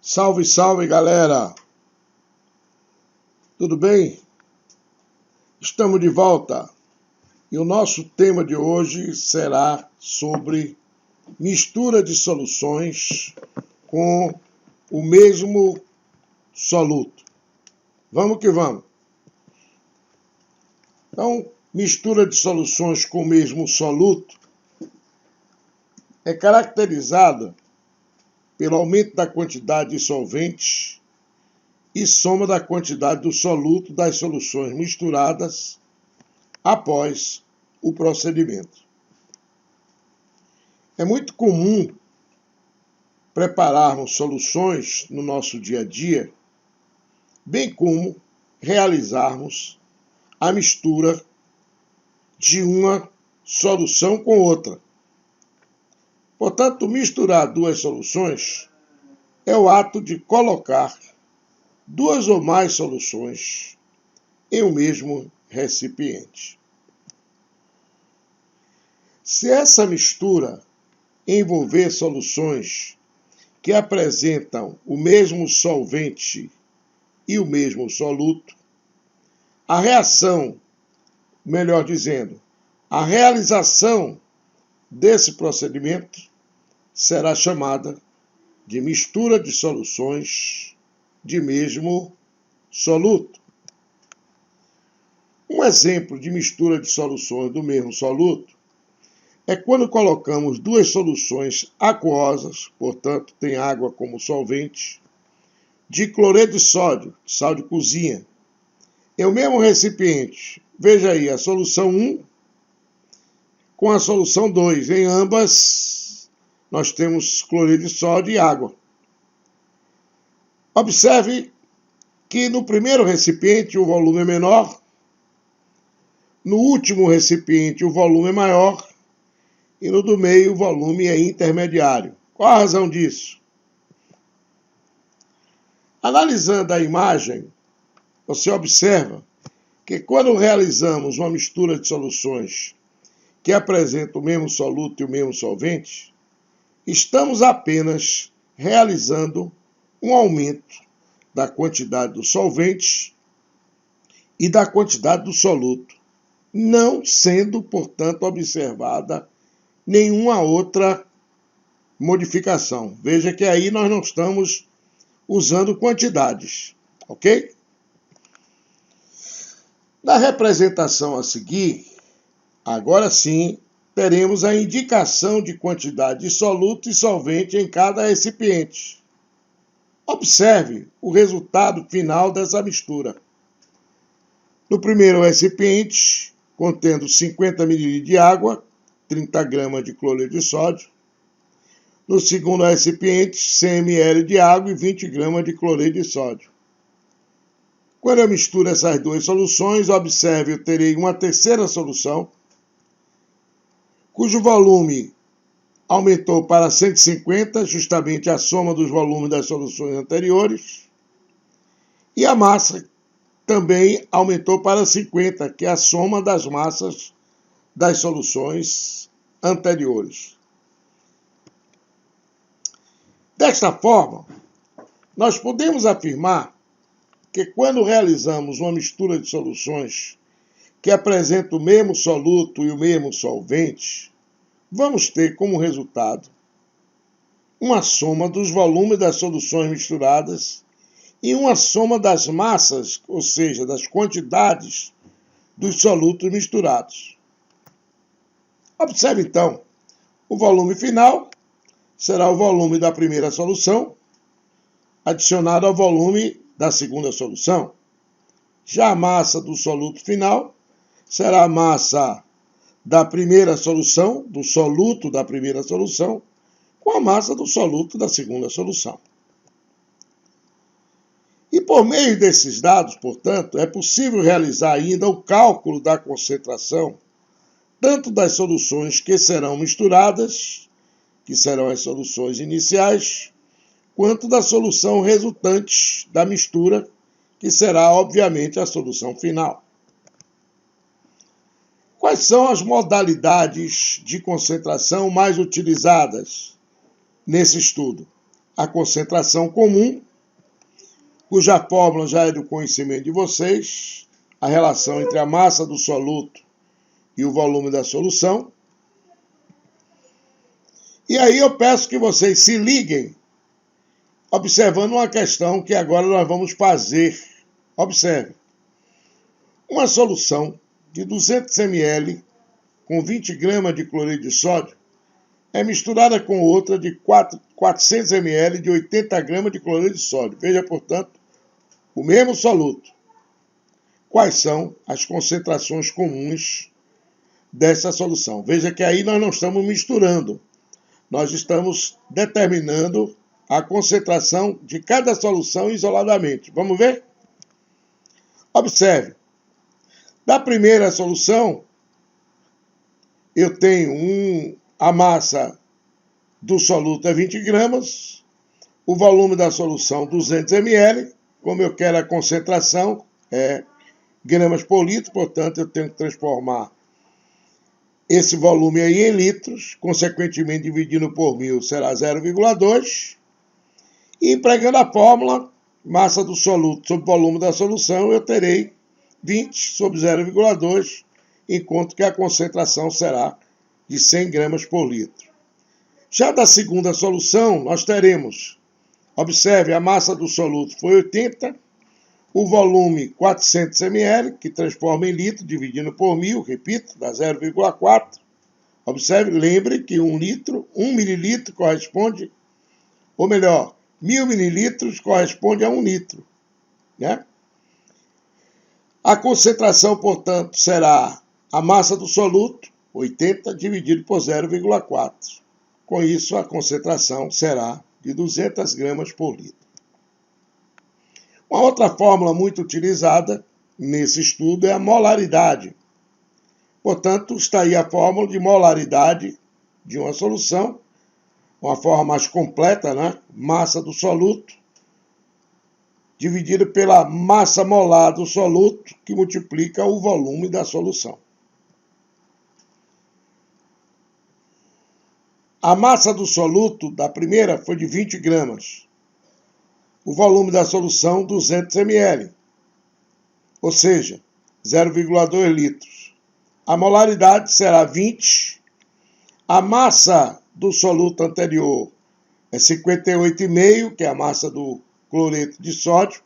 Salve, salve, galera! Tudo bem? Estamos de volta e o nosso tema de hoje será sobre mistura de soluções com o mesmo soluto. Vamos que vamos! Então, mistura de soluções com o mesmo soluto é caracterizada pelo aumento da quantidade de solventes e soma da quantidade do soluto das soluções misturadas após o procedimento. É muito comum prepararmos soluções no nosso dia a dia, bem como realizarmos a mistura de uma solução com outra. Portanto, misturar duas soluções é o ato de colocar duas ou mais soluções em um mesmo recipiente. Se essa mistura envolver soluções que apresentam o mesmo solvente e o mesmo soluto, a reação, melhor dizendo, a realização desse procedimento será chamada de mistura de soluções de mesmo soluto. Um exemplo de mistura de soluções do mesmo soluto é quando colocamos duas soluções aquosas, portanto tem água como solvente, de cloreto de sódio, sal de cozinha, em o mesmo recipiente. Veja aí, a solução 1 com a solução 2. Em ambas, nós temos cloreto de sódio e água. Observe que no primeiro recipiente o volume é menor, no último recipiente o volume é maior e no do meio o volume é intermediário. Qual a razão disso? Analisando a imagem, você observa que quando realizamos uma mistura de soluções que apresentam o mesmo soluto e o mesmo solvente, estamos apenas realizando um aumento da quantidade do solvente e da quantidade do soluto, não sendo, portanto, observada nenhuma outra modificação. Veja que aí nós não estamos usando quantidades, ok? Na representação a seguir, agora sim, teremos a indicação de quantidade de soluto e solvente em cada recipiente. Observe o resultado final dessa mistura. No primeiro recipiente, contendo 50 ml de água, 30 gramas de cloreto de sódio. No segundo recipiente, 100 ml de água e 20 gramas de cloreto de sódio. Quando eu misturo essas duas soluções, observe, eu terei uma terceira solução, cujo volume aumentou para 150, justamente a soma dos volumes das soluções anteriores, e a massa também aumentou para 50, que é a soma das massas das soluções anteriores. Desta forma, nós podemos afirmar que quando realizamos uma mistura de soluções que apresentam o mesmo soluto e o mesmo solvente, vamos ter como resultado uma soma dos volumes das soluções misturadas e uma soma das massas, ou seja, das quantidades dos solutos misturados. Observe então, o volume final será o volume da primeira solução adicionado ao volume da segunda solução. Já a massa do soluto final será a massa da primeira solução, do soluto da primeira solução, com a massa do soluto da segunda solução. E por meio desses dados, portanto, é possível realizar ainda o cálculo da concentração, tanto das soluções que serão misturadas, que serão as soluções iniciais, quanto da solução resultante da mistura, que será, obviamente, a solução final. Quais são as modalidades de concentração mais utilizadas nesse estudo? a concentração comum, cuja fórmula já é do conhecimento de vocês, a relação entre a massa do soluto e o volume da solução. E aí eu peço que vocês se liguem, observando uma questão que agora nós vamos fazer. Observe. Uma solução de 200 ml com 20 gramas de cloreto de sódio é misturada com outra de 400 ml de 80 gramas de cloreto de sódio. Veja, portanto, o mesmo soluto. Quais são as concentrações comuns dessa solução? Veja que aí nós não estamos misturando. Nós estamos determinando a concentração de cada solução isoladamente. Vamos ver? Observe. Da primeira solução, eu tenho a massa do soluto é 20 gramas, o volume da solução 200 ml, como eu quero a concentração é gramas por litro, portanto eu tenho que transformar esse volume aí em litros, consequentemente dividindo por 1000 será 0,2, e empregando a fórmula massa do soluto sobre volume da solução, eu terei 20 sobre 0,2, enquanto que a concentração será de 100 gramas por litro. Já da segunda solução, nós teremos, observe, a massa do soluto foi 80, o volume 400 ml, que transforma em litro, dividindo por 1000, repito, dá 0,4. Observe, lembre que 1 mililitro corresponde, ou melhor, 1000 mililitros corresponde a 1 litro, né? A concentração, portanto, será a massa do soluto, 80, dividido por 0,4. Com isso, a concentração será de 200 gramas por litro. Uma outra fórmula muito utilizada nesse estudo é a molaridade. Portanto, está aí a fórmula de molaridade de uma solução, uma forma mais completa, né? Massa do soluto, dividido pela massa molar do soluto, que multiplica o volume da solução. A massa do soluto da primeira foi de 20 gramas. O volume da solução, 200 ml, ou seja, 0,2 litros. A molaridade será 20. A massa do soluto anterior é 58,5, que é a massa do cloreto de sódio,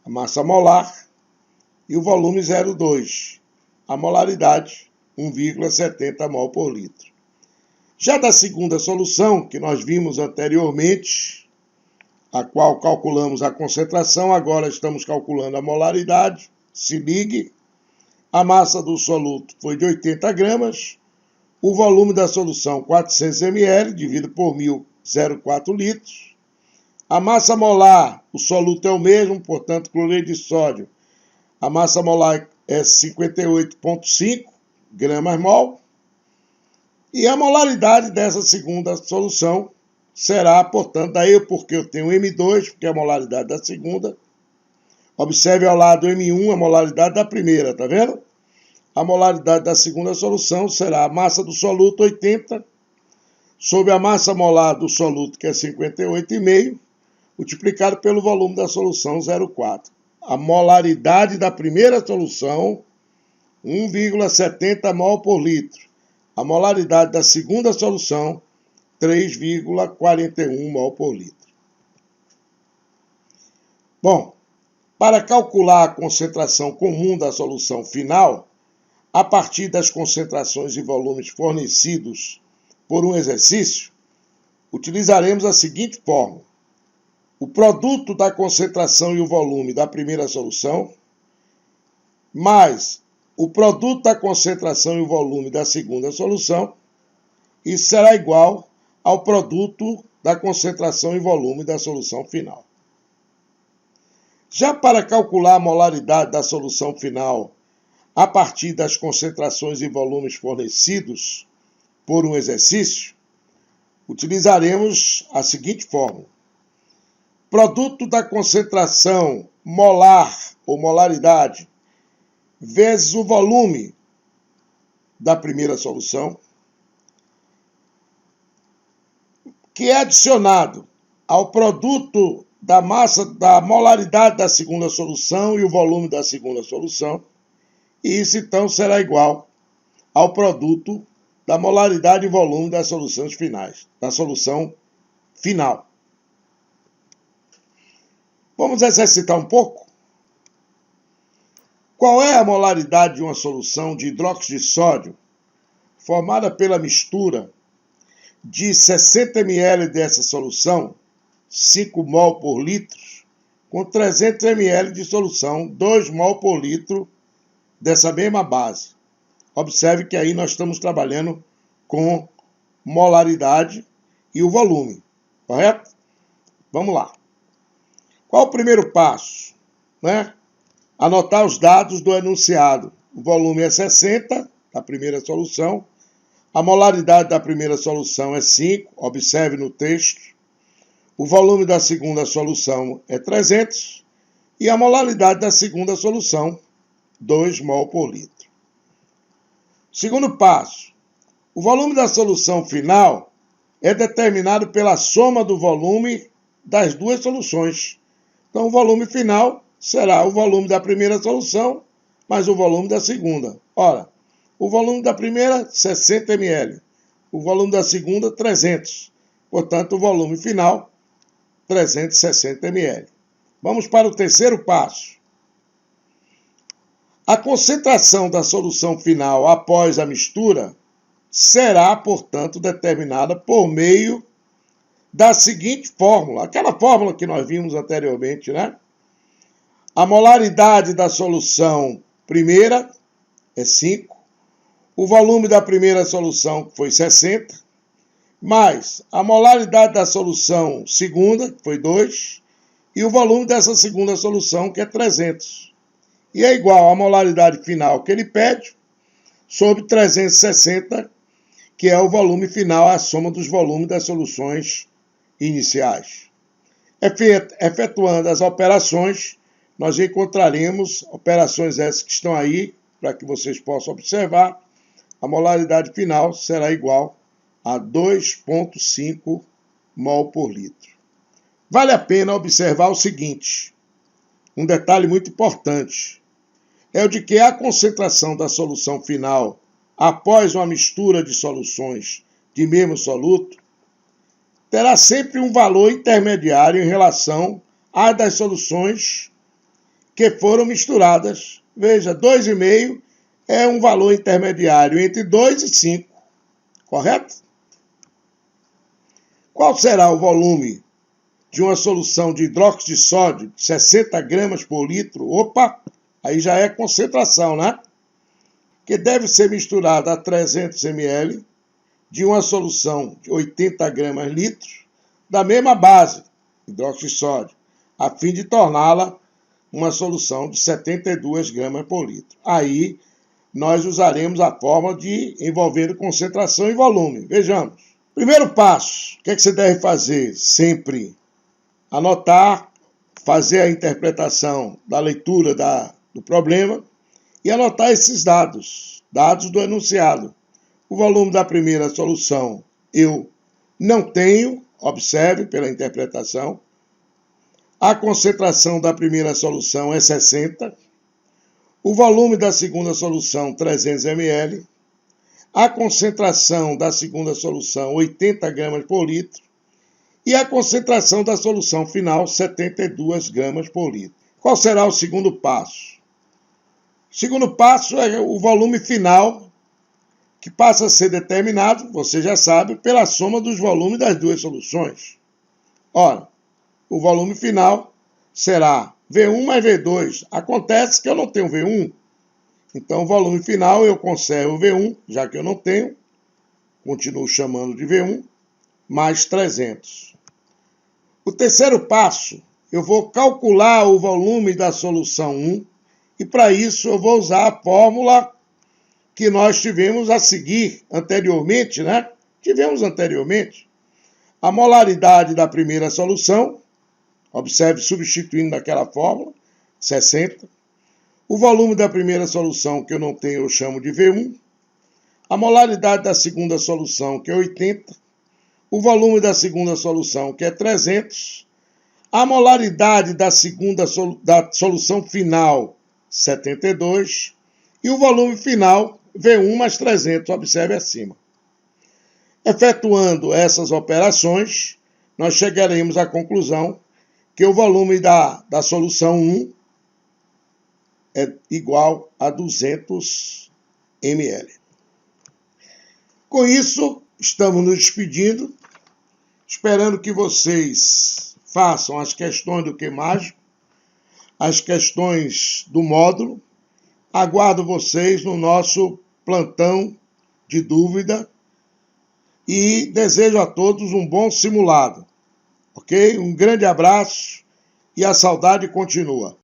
a massa molar, e o volume 0,2, a molaridade 1,70 mol por litro. Já da segunda solução, que nós vimos anteriormente, a qual calculamos a concentração, agora estamos calculando a molaridade, se ligue, a massa do soluto foi de 80 gramas, o volume da solução 400 ml, dividido por 1000, 0,4 litros. A massa molar, o soluto é o mesmo, portanto, cloreto de sódio. A massa molar é 58,5 gramas mol. E a molaridade dessa segunda solução será, portanto, daí porque eu tenho M2, porque é a molaridade da segunda. Observe ao lado M1, a molaridade da primeira, tá vendo? A molaridade da segunda solução será a massa do soluto 80, sobre a massa molar do soluto, que é 58,5, multiplicado pelo volume da solução 0,4. A molaridade da primeira solução, 1,70 mol por litro. A molaridade da segunda solução, 3,41 mol por litro. Bom, para calcular a concentração comum da solução final, a partir das concentrações e volumes fornecidos por um exercício, utilizaremos a seguinte fórmula. O produto da concentração e o volume da primeira solução, mais o produto da concentração e o volume da segunda solução, isso será igual ao produto da concentração e volume da solução final. Já para calcular a molaridade da solução final a partir das concentrações e volumes fornecidos por um exercício, utilizaremos a seguinte fórmula. Produto da concentração molar ou molaridade vezes o volume da primeira solução, que é adicionado ao produto da massa, da molaridade da segunda solução e o volume da segunda solução, e isso então será igual ao produto da molaridade e volume das soluções finais, da solução final. Vamos exercitar um pouco? Qual é a molaridade de uma solução de hidróxido de sódio formada pela mistura de 60 ml dessa solução, 5 mol por litro, com 300 ml de solução, 2 mol por litro dessa mesma base? Observe que aí nós estamos trabalhando com molaridade e o volume, correto? Vamos lá. Qual o primeiro passo? Anotar os dados do enunciado. O volume é 60, da primeira solução. A molaridade da primeira solução é 5, observe no texto. O volume da segunda solução é 300. E a molaridade da segunda solução, 2 mol por litro. Segundo passo. O volume da solução final é determinado pela soma do volume das duas soluções. Então, o volume final será o volume da primeira solução mais o volume da segunda. Ora, o volume da primeira, 60 ml. O volume da segunda, 300. Portanto, o volume final, 360 ml. Vamos para o terceiro passo. A concentração da solução final após a mistura será, portanto, determinada por meio da seguinte fórmula, aquela fórmula que nós vimos anteriormente, A molaridade da solução primeira é 5, o volume da primeira solução, que foi 60, mais a molaridade da solução segunda, que foi 2, e o volume dessa segunda solução, que é 300. E é igual à molaridade final que ele pede, sobre 360, que é o volume final, a soma dos volumes das soluções iniciais. Efetuando as operações, nós encontraremos operações essas que estão aí, para que vocês possam observar. A molaridade final será igual a 2,5 mol por litro. Vale a pena observar o seguinte, um detalhe muito importante, é o de que a concentração da solução final após uma mistura de soluções de mesmo soluto terá sempre um valor intermediário em relação às das soluções que foram misturadas. Veja, 2,5 é um valor intermediário entre 2 e 5, correto? Qual será o volume de uma solução de hidróxido de sódio de 60 gramas por litro? Opa, aí já é concentração, Que deve ser misturada a 300 ml de uma solução de 80 gramas litro da mesma base, hidróxido de sódio, a fim de torná-la uma solução de 72 gramas por litro. Aí nós usaremos a fórmula de envolvendo concentração e volume. Vejamos. Primeiro passo, o que você deve fazer? Sempre anotar, fazer a interpretação da leitura do problema e anotar esses dados do enunciado. O volume da primeira solução eu não tenho, observe pela interpretação. A concentração da primeira solução é 60. O volume da segunda solução, 300 ml. A concentração da segunda solução, 80 gramas por litro. E a concentração da solução final, 72 gramas por litro. Qual será o segundo passo? O segundo passo é o volume final, que passa a ser determinado, você já sabe, pela soma dos volumes das duas soluções. Ora, o volume final será V1 mais V2. Acontece que eu não tenho V1, então o volume final eu conservo V1, já que eu não tenho, continuo chamando de V1, mais 300. O terceiro passo, eu vou calcular o volume da solução 1, e para isso eu vou usar a fórmula que nós tivemos a seguir anteriormente, Tivemos anteriormente a molaridade da primeira solução, observe, substituindo naquela fórmula, 60. O volume da primeira solução, que eu não tenho, eu chamo de V1. A molaridade da segunda solução, que é 80. o volume da segunda solução, que é 300, a molaridade da solução final, 72, e o volume final, V1 mais 300, observe acima. Efetuando essas operações, nós chegaremos à conclusão que o volume da solução 1 é igual a 200 ml. Com isso, estamos nos despedindo, esperando que vocês façam as questões do Q mágico, as questões do módulo. Aguardo vocês no nosso plantão de dúvida e desejo a todos um bom simulado. Ok? Um grande abraço e a saudade continua.